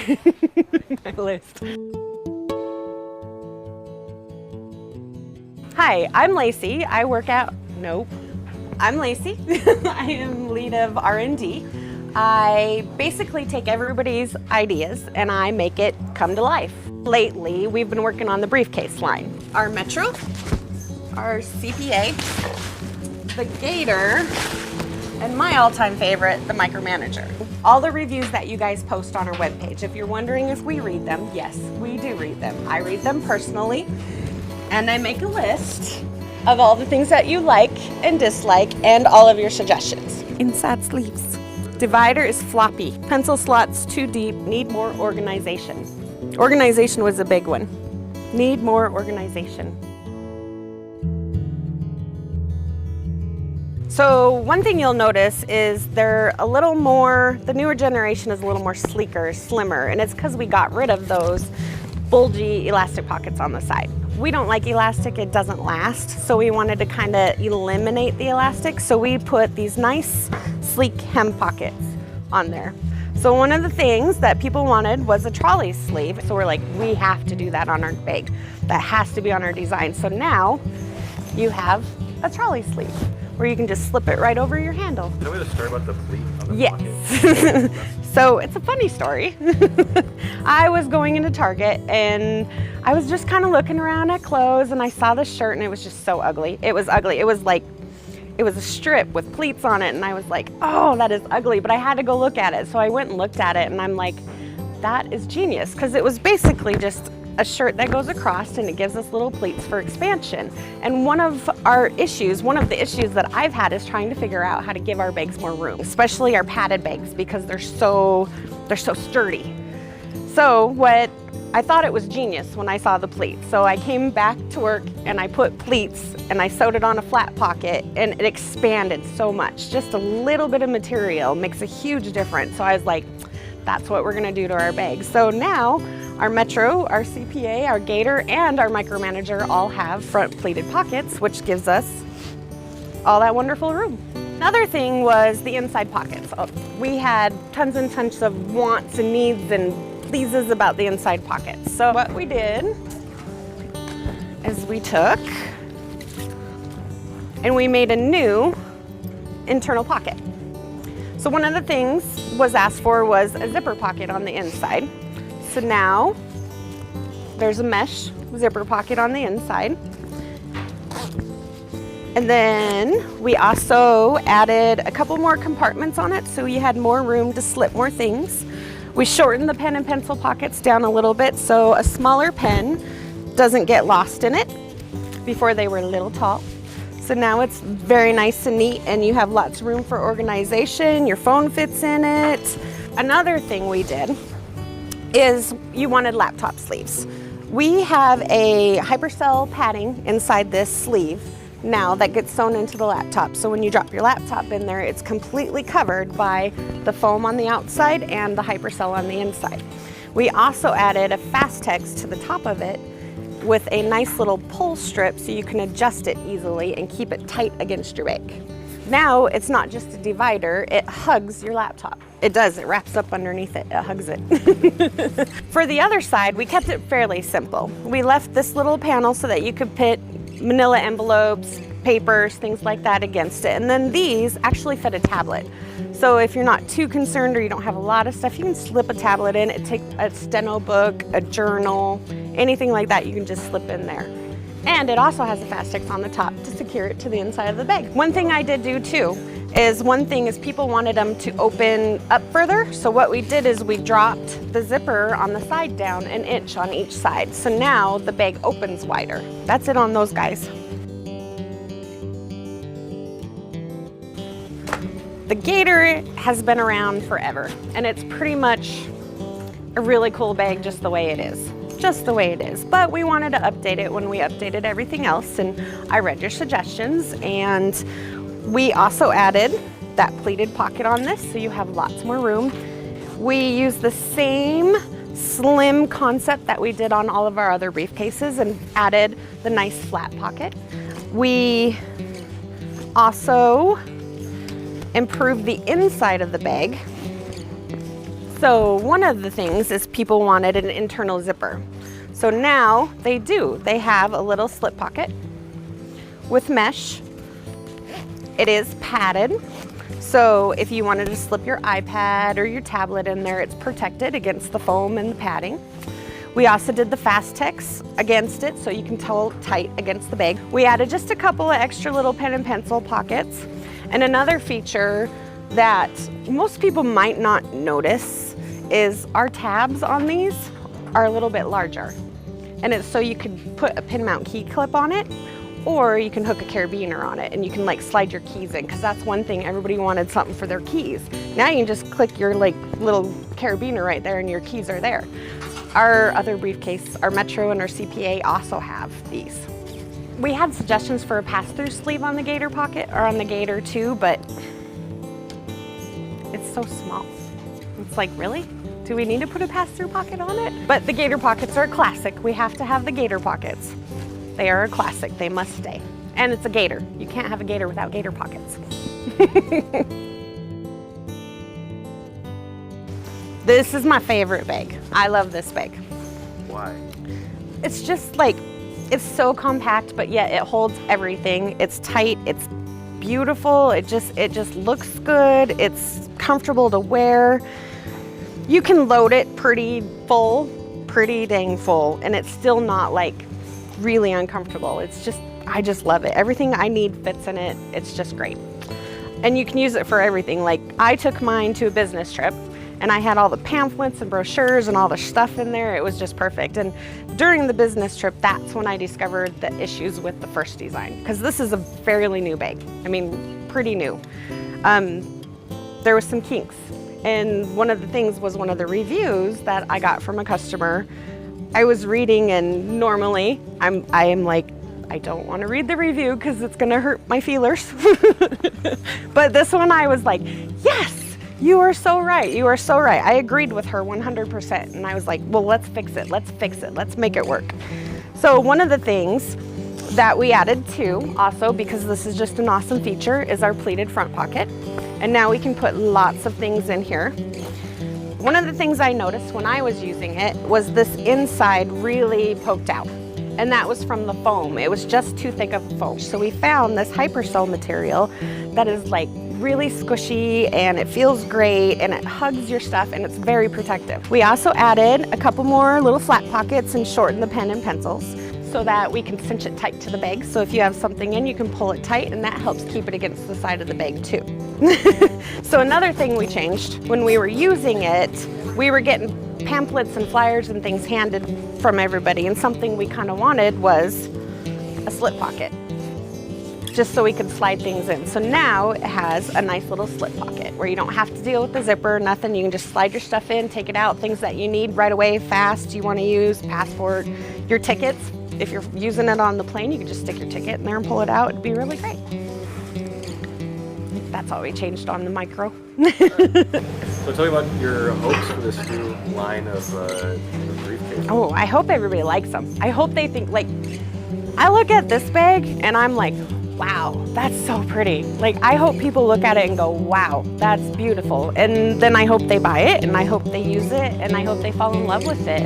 my list. Hi, I'm Lacy. I work at, I'm Lacy. I am lead of R&D. I basically take everybody's ideas and I make it come to life. Lately, we've been working on the briefcase line. Our Metro, our CPA, the Gator, and my all-time favorite, the MICROMANAGER. All the reviews that you guys post on our webpage, if you're wondering if we read them, yes, we do read them. I read them personally, and I make a list of all the things that you like and dislike and all of your suggestions. Inside sleeves. Divider is floppy. Pencil slots too deep, need more organization. Organization was a big one. Need more organization. So one thing you'll notice is they're a little more, the newer generation is a little more sleeker, slimmer, and it's because we got rid of those bulgy elastic pockets on the side. We don't like elastic, it doesn't last, so we wanted to kind of eliminate the elastic, so we put these nice sleek hem pockets on there. So one of the things that people wanted was a trolley sleeve, so we're like, we have to do that on our bag. That has to be on our design. So now you have a trolley sleeve where you can just slip it right over your handle. Can we just start about the pleat on the yes. So it's a funny story. I was going into Target and I was just kind of looking around at clothes and I saw this shirt and it was just so ugly. It was ugly. It was like, it was a strip with pleats on it and I was like, oh, that is ugly, but I had to go look at it. So I went and looked at it and I'm like, that is genius, because it was basically just a shirt that goes across and it gives us little pleats for expansion. And one of the issues that I've had is trying to figure out how to give our bags more room, especially our padded bags, because they're so sturdy. So I thought it was genius when I saw the pleats. So I came back to work and I put pleats and I sewed it on a flat pocket and it expanded so much. Just a little bit of material makes a huge difference. So I was like, that's what we're gonna do to our bags. So now our Metro, our CPA, our Gator, and our MICROMANAGER all have front pleated pockets, which gives us all that wonderful room. Another thing was the inside pockets. We had tons and tons of wants and needs and pleases about the inside pockets. So what we did is we took and we made a new internal pocket. So one of the things was asked for was a zipper pocket on the inside. So now there's a mesh zipper pocket on the inside. And then we also added a couple more compartments on it so you had more room to slip more things. We shortened the pen and pencil pockets down a little bit so a smaller pen doesn't get lost in it. Before they were a little tall. So now it's very nice and neat and you have lots of room for organization, your phone fits in it. Another thing we did is you wanted laptop sleeves. We have a hypercell padding inside this sleeve now that gets sewn into the laptop. So when you drop your laptop in there, it's completely covered by the foam on the outside and the hypercell on the inside. We also added a Fastex to the top of it with a nice little pull strip so you can adjust it easily and keep it tight against your bag. Now it's not just a divider, it hugs your laptop. It does, it wraps up underneath it, it hugs it. For the other side, we kept it fairly simple. We left this little panel so that you could put manila envelopes, papers, things like that against it. And then these actually fit a tablet. So if you're not too concerned or you don't have a lot of stuff, you can slip a tablet in. It takes a steno book, a journal, anything like that, you can just slip in there. And it also has a Fastex on the top to secure it to the inside of the bag. One thing I did do too is people wanted them to open up further. So what we did is we dropped the zipper on the side down an inch on each side. So now the bag opens wider. That's it on those guys. The Gator has been around forever and it's pretty much a really cool bag just the way it is. Just the way it is, but we wanted to update it when we updated everything else, and I read your suggestions, and we also added that pleated pocket on this so you have lots more room. We use the same slim concept that we did on all of our other briefcases and added the nice flat pocket. We also improved the inside of the bag So one of the things is people wanted an internal zipper. So now they do. They have a little slip pocket with mesh. It is padded. So if you wanted to slip your iPad or your tablet in there, it's protected against the foam and the padding. We also did the Fastex against it, so you can hold tight against the bag. We added just a couple of extra little pen and pencil pockets. And another feature that most people might not notice is our tabs on these are a little bit larger. And it's so you could put a pin mount key clip on it, or you can hook a carabiner on it and you can like slide your keys in, because that's one thing, everybody wanted something for their keys. Now you can just click your like little carabiner right there and your keys are there. Our other briefcase, our Metro and our CPA also have these. We had suggestions for a pass-through sleeve on the Gator pocket or on the Gator too, but it's so small. It's like, really? Do we need to put a pass-through pocket on it? But the Gator pockets are a classic. We have to have the Gator pockets. They are a classic, they must stay. And it's a Gator. You can't have a Gator without Gator pockets. This is my favorite bag. I love this bag. Why? It's just like, it's so compact, but yet it holds everything. It's tight, it's beautiful, it just looks good, it's comfortable to wear. You can load it pretty full, pretty dang full, and it's still not like really uncomfortable. It's just, I just love it. Everything I need fits in it. It's just great. And you can use it for everything. Like I took mine to a business trip and I had all the pamphlets and brochures and all the stuff in there. It was just perfect. And during the business trip, that's when I discovered the issues with the first design, because this is a fairly new bag. I mean, pretty new. There was some kinks. And one of the things was one of the reviews that I got from a customer. I was reading, and normally I am like, I don't want to read the review because it's going to hurt my feelers. But this one I was like, yes, you are so right. You are so right. I agreed with her 100%. And I was like, well, let's fix it. Let's fix it. Let's make it work. So one of the things that we added too, also because this is just an awesome feature, is our pleated front pocket. And now we can put lots of things in here. One of the things I noticed when I was using it was this inside really poked out. And that was from the foam. It was just too thick of a foam. So we found this Hypercell material that is like really squishy and it feels great and it hugs your stuff and it's very protective. We also added a couple more little flat pockets and shortened the pen and pencils so that we can cinch it tight to the bag. So if you have something in, you can pull it tight, and that helps keep it against the side of the bag too. So another thing we changed, when we were using it, we were getting pamphlets and flyers and things handed from everybody, and something we kind of wanted was a slip pocket, just so we could slide things in. So now it has a nice little slip pocket where you don't have to deal with the zipper, nothing. You can just slide your stuff in, take it out, things that you need right away, fast, you want to use, passport, your tickets. If you're using it on the plane, you can just stick your ticket in there and pull it out. It'd be really great. That's all we changed on the Micro. So tell me about your hopes for this new line of briefcase. Oh, I hope everybody likes them. I hope they think, like, I look at this bag and I'm like, wow, that's so pretty. Like, I hope people look at it and go, wow, that's beautiful. And then I hope they buy it, and I hope they use it, and I hope they fall in love with it.